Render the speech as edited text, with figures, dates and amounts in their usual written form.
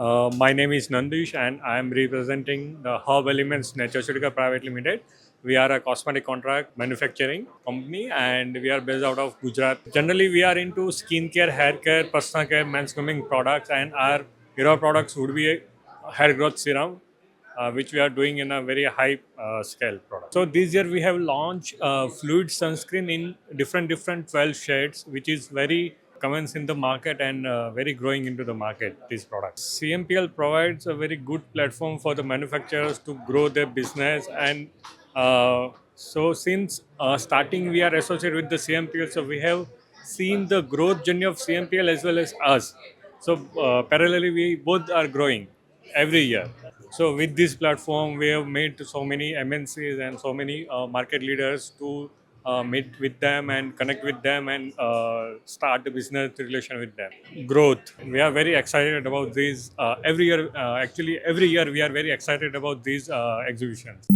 My name is Nandish and I am representing the Herb Elementz Natureceuticals Pvt. We are a cosmetic contract manufacturing company and we are based out of Gujarat. Generally, we are into skincare, hair care, personal care, men's grooming products, and our hero products would be a hair growth serum, which we are doing in a very high scale product. So this year we have launched fluid sunscreen in different 12 shades, which is very common in the market and very growing into the market, these products. CMPL provides a very good platform for the manufacturers to grow their business, and so since starting we are associated with the CMPL, so we have seen the growth journey of CMPL as well as us. So parallelly we both are growing every year. So with this platform, we have made so many MNCs and so many market leaders to meet with them and connect with them and start the business relation with them. Growth. We are very excited about these. Every year, actually every year we are very excited about these exhibitions.